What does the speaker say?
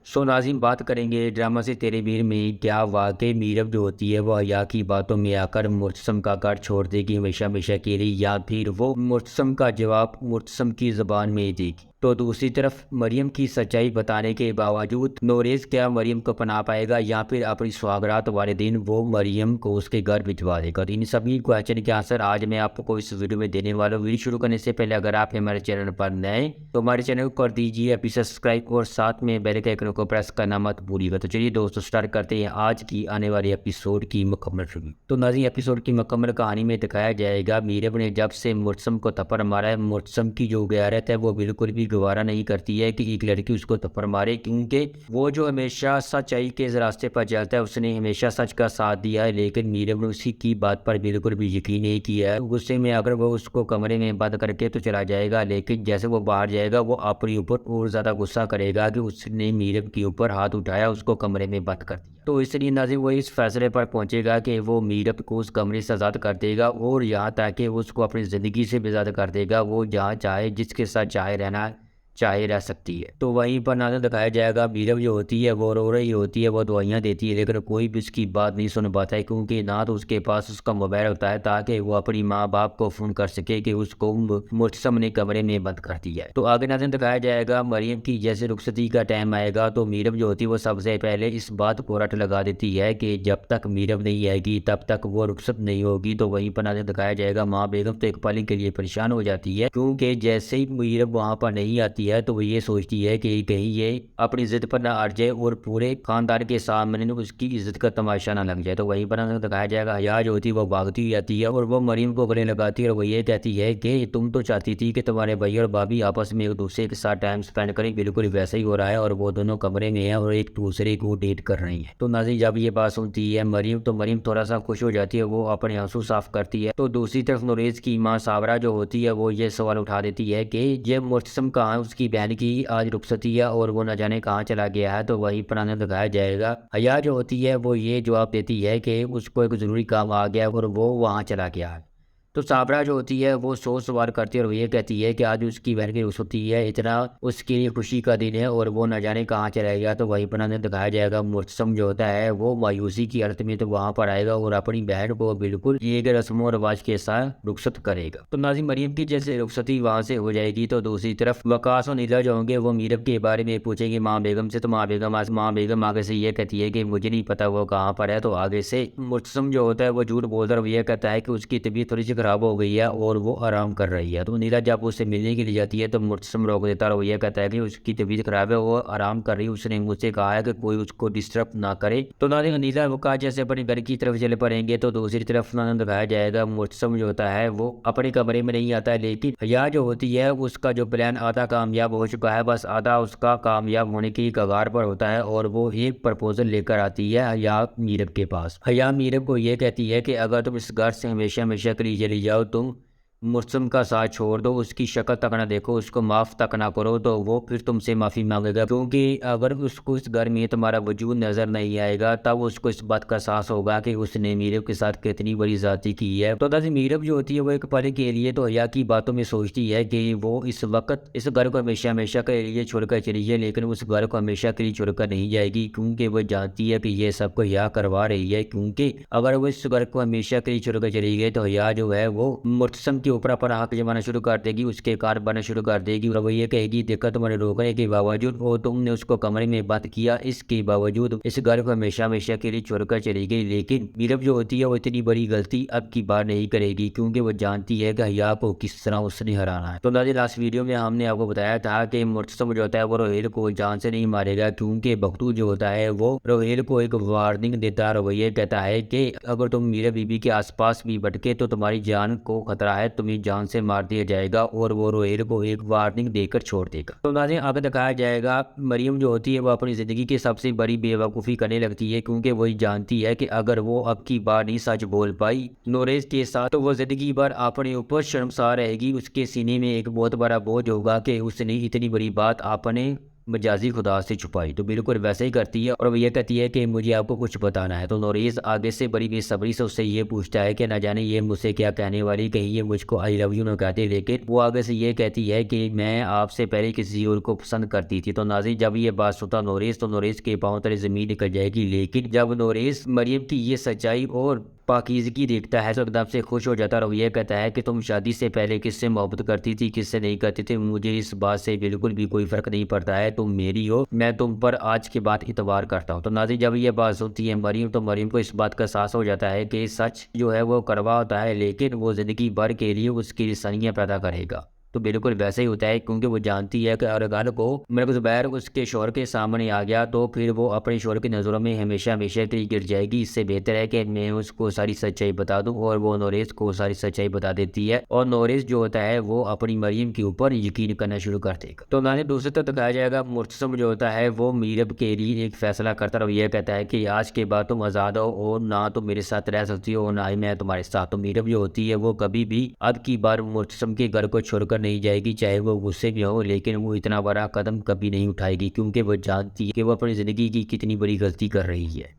सो नाज़रीन, बात करेंगे ड्रामा से तेरे वीर में क्या वाक़ई मीरब जो होती है वो हया की बातों में आकर मुर्तसम का घर छोड़ देगी हमेशा हमेशा के लिए, या फिर वो मुर्तसम का जवाब मुर्तसम की ज़बान में ही देगी। तो दूसरी तरफ मरियम की सच्चाई बताने के बावजूद नोरेज़ क्या मरियम को अपना पाएगा, या फिर अपनी सुहागरात वाले दिन वो मरियम को उसके घर भिजवा देगा। तो इन सभी क्वेश्चन के आंसर आज मैं आपको इस वीडियो में देने वाला हूँ। वीडियो शुरू करने से पहले अगर आप हमारे चैनल पर नए तो हमारे चैनल को कर दीजिए अभी सब्सक्राइब और साथ में बेल के आइकन को प्रेस करना मत भूलिएगा। तो चलिए दोस्तों, स्टार्ट करते हैं आज की आने वाली एपिसोड की मुकम्मल रिव्यू। तो नाज़रीन, एपिसोड की मुकम्मल कहानी में दिखाया जाएगा मीरब ने जब से मुर्तसम को थप्पड़ मारा है, मुर्तसम की जो गैरत है वो बिल्कुल भी गवारा नहीं करती है कि एक लड़की उसको थप्पड़ मारे, क्योंकि वो जो हमेशा सच्चाई के रास्ते पर चलता है, उसने हमेशा सच का साथ दिया है। लेकिन मीरब ने उसी की बात पर बिल्कुल भी यकीन नहीं किया है। गुस्से में अगर वो उसको कमरे में बंद करके तो चला जाएगा, लेकिन जैसे वो बाहर जाएगा वो अपने ऊपर और ज़्यादा गुस्सा करेगा कि उसने मीरब के ऊपर हाथ उठाया, उसको कमरे में बंद कर दिया। तो इसलिए नाज़रीन वो इस फैसले पर पहुंचेगा कि वो मीरब को उस कमरे से आज़ाद कर देगा, और यहाँ तक कि उसको अपनी ज़िंदगी से भी आज़ाद कर देगा। वो जहाँ चाहे जिसके साथ चाहे रहना चाहे रह सकती है। तो वहीं पर नाज़रीन दिखाया जाएगा मीरब जो होती है वो रो रही होती है, वो दवाइयाँ देती है, लेकिन कोई भी उसकी बात नहीं सुन पाता है, क्योंकि ना तो उसके पास उसका मोबाइल होता है ताकि वो अपनी माँ बाप को फ़ोन कर सके कि उसको मुर्तसम ने कमरे में बंद कर दिया है। तो आगे नाज़रीन दिखाया जाएगा मरियम की जैसे रुखसती का टाइम आएगा तो मीरब जो होती है वो सबसे पहले इस बात को रट लगा देती है कि जब तक मीरब नहीं आएगी तब तक वो रुखसत नहीं होगी। तो वहीं पर नाज़रीन दिखाया जाएगा माँ बेगम तो एक पल के लिए परेशान हो जाती है, क्योंकि जैसे ही मीरब वहाँ पर नहीं आती है तो वो ये सोचती है कि कहीं ये अपनी जिद पर ना अड़ जाए और पूरे खानदान के सामने उसकी इज्जत का तमाशा ना लग जाए। तो वहीं पर दिखाया जाएगा हया जो होती है वो भागती हुई आती है और वो मरियम को गले लगाती है और वो ये कहती है कि तुम तो चाहती थी कि तुम्हारे भैया और भाभी आपस में एक दूसरे के साथ टाइम स्पेंड करें, बिल्कुल वैसा ही हो रहा है और वो दोनों कमरे में हैं और एक दूसरे को डेट कर रही हैं। तो नाज़रीन जब ये बात सुनती है मरियम तो मरियम थोड़ा सा खुश हो जाती है, वो अपने आंसू साफ करती है। तो दूसरी तरफ नोरेज़ की माँ साबरा जो होती है वो ये सवाल उठा देती है कि ये मुर्तसम कहाँ है, उसकी बहन की आज रुखसती है और वो न जाने कहाँ चला गया है। तो वहीं पर हमें दिखाया जाएगा हया जो होती है वो ये जवाब देती है कि उसको एक ज़रूरी काम आ गया और वो वहाँ चला गया है। तो साबरा जो होती है वो सोच सवार करती है और वो ये कहती है कि आज उसकी बहन की रुखसती है, इतना उसके लिए खुशी का दिन है और वो न जाने कहाँ चला गया। तो वहीं पर हमें दिखाया जाएगा मुर्तसम जो होता है वो मायूसी की हालत में तो वहाँ पर आएगा और अपनी बहन को बिल्कुल ये रस्म और रिवाज के साथ रुखसत करेगा। तो नाज़रीन मरियम की जैसे रुखसती वहाँ से हो जाएगी तो दूसरी तरफ वकास और नीला जो होंगे वो मीरब के बारे में पूछेंगे माँ बेगम से। तो माँ बेगम आगे से ये कहती है कि मुझे नहीं पता वो कहाँ पर है। तो आगे से मुर्तसम जो होता है वो झूठ बोलकर वो ये कहता है कि उसकी तबीयत थोड़ी सी खराब हो गई है और वो आराम कर रही है। तो नीला जब उससे मिलने के लिए जाती है तो मुर्तसम रोक देता है और वो ये कहता है कि उसकी तबीयत खराब है, वो आराम कर रही है, उसने मुझसे कहा है कि कोई उसको डिस्टर्ब ना करे। तो नाज़रीन नीला वकास जैसे अपने घर की तरफ चले पड़ेंगे तो दूसरी तरफ नाज़रीन दिखाया जाएगा मुर्तसम जो होता है वो अपने कमरे में नहीं आता है, लेकिन हया जो होती है उसका जो प्लान आधा कामयाब हो चुका है, बस आधा उसका कामयाब होने की कगार पर होता है और वो एक प्रपोजल लेकर आती है हया मीरब के पास। हया मीरब को ये कहती है कि अगर तुम इस घर से हमेशा हमेशा के लिए चली जाओ, तुम मुर्तसम का साथ छोड़ दो, उसकी शक्ल तक ना देखो, उसको माफ़ तक ना करो, तो वो फिर तुमसे माफ़ी मांगेगा, क्योंकि अगर उसको इस घर में तुम्हारा वजूद नज़र नहीं आएगा तब उसको इस बात का एहसास होगा कि उसने मीरब के साथ कितनी बड़ी ज़्यादती की है। तो दादी मीरब जो होती है वो एक पल के लिए तो हया की बातों में सोचती है कि वो इस वक्त इस घर को हमेशा हमेशा के लिए छोड़कर चली जाए, लेकिन उस घर को हमेशा के लिए छोड़कर नहीं जाएगी, क्योंकि वो जानती है कि ये सबको हया करवा रही है। क्योंकि अगर वो इस घर को हमेशा के लिए छोड़कर चली गई तो हया जो है वो मुर्तसम ऊपर पर आँख जमाना शुरू कर देगी, उसके कार बनना शुरू कर देगी और वो ये कहेगी देखा तुम्हारे रोकने के बावजूद वो तुमने उसको कमरे में बंद किया, इसके बावजूद इस घर को हमेशा हमेशा के लिए छोड़कर चली गई। लेकिन मीरब जो होती है वो इतनी बड़ी गलती अब की बार नहीं करेगी, क्योंकि वो जानती है कि हया को किस तरह उसने हराना है। तो नाज़रीन लास्ट वीडियो में हमने आपको बताया था कि मुर्तसम जो होता है वो रोहेल को जान से नहीं मारेगा, क्योंकि बख्तू जो होता है वो रोहेल को एक वार्निंग देता है और वो ये कहता है कि अगर तुम मीरा बीबी के आसपास भी भटके तो तुम्हारी जान को खतरा है, तुम्हें जान से मार दिया जाएगा, और वो रोहेल को एक वार्निंग देकर छोड़ देगा। तो नाज़रीन आगे दिखाया जाएगा मरियम जो होती है वो अपनी ज़िंदगी की सबसे बड़ी बेवकूफ़ी करने लगती है, क्योंकि वही जानती है कि अगर वो अब की बार नहीं सच बोल पाई नोरेज़ के साथ तो वो ज़िंदगी भर अपने ऊपर शर्मसार रहेगी, उसके सीने में एक बहुत बड़ा बोझ होगा कि उसने इतनी बड़ी बात अपने मजाजी खुदा से छुपाई। तो बिल्कुल वैसे ही करती है और वो ये कहती है कि मुझे आपको कुछ बताना है। तो नोरेज़ आगे से बड़ी बेसब्री से उससे ये पूछता है कि ना जाने ये मुझसे क्या कहने वाली, कहीं ये मुझको आई लव यू ना कहती। लेकिन वो आगे से ये कहती है कि मैं आपसे पहले किसी और को पसंद करती थी। तो नाज़रीन जब ये बात सुनता नोरेज़, तो नोरेज़ के पाँव तले ज़मीन निकल जाएगी। लेकिन जब नोरेज़ मरियम की ये सच्चाई और पाकीज़गी देखता है तो एकदम से खुश हो जाता है और ये कहता है कि तुम शादी से पहले किससे मोहब्बत करती थी, किससे नहीं करती थी, मुझे इस बात से बिल्कुल भी कोई फ़र्क नहीं पड़ता है। तुम मेरी हो, मैं तुम पर आज के बाद इतबार करता हूँ। तो नाज़रीन जब ये बात सुनती है मरियम, तो मरियम को इस बात का एहसास हो जाता है कि सच जो है वो कड़वा होता है, लेकिन वो ज़िंदगी भर के लिए उसकी निशानियाँ पैदा करेगा। तो बिल्कुल वैसे ही होता है, क्योंकि वो जानती है कि अगर को मलिक ज़ुबैर उसके शौहर के सामने आ गया तो फिर वो अपने शौहर की नज़रों में हमेशा हमेशा के लिए गिर जाएगी। इससे बेहतर है कि मैं उसको सारी सच्चाई बता दूं, और वो नोरेज़ को सारी सच्चाई बता देती है और नोरेज़ जो होता है वो अपनी मरियम के ऊपर यकीन करना शुरू कर देगा। तो नाले दूसरी तरफ दिखाया जाएगा मुर्तसम जो होता है वो मीरब के लिए एक फैसला करता है और यह कहता है कि आज के बाद तुम आज़ाद हो और ना तुम मेरे साथ रह सकती हो और ना ही मैं तुम्हारे साथ। तो मीरब जो होती है वो कभी भी अब की बार मुर्तसम के घर को छोड़कर नहीं जाएगी, चाहे वो गुस्से में हो, लेकिन वो इतना बड़ा कदम कभी नहीं उठाएगी, क्योंकि वो जानती है कि वो अपनी ज़िंदगी की कितनी बड़ी गलती कर रही है।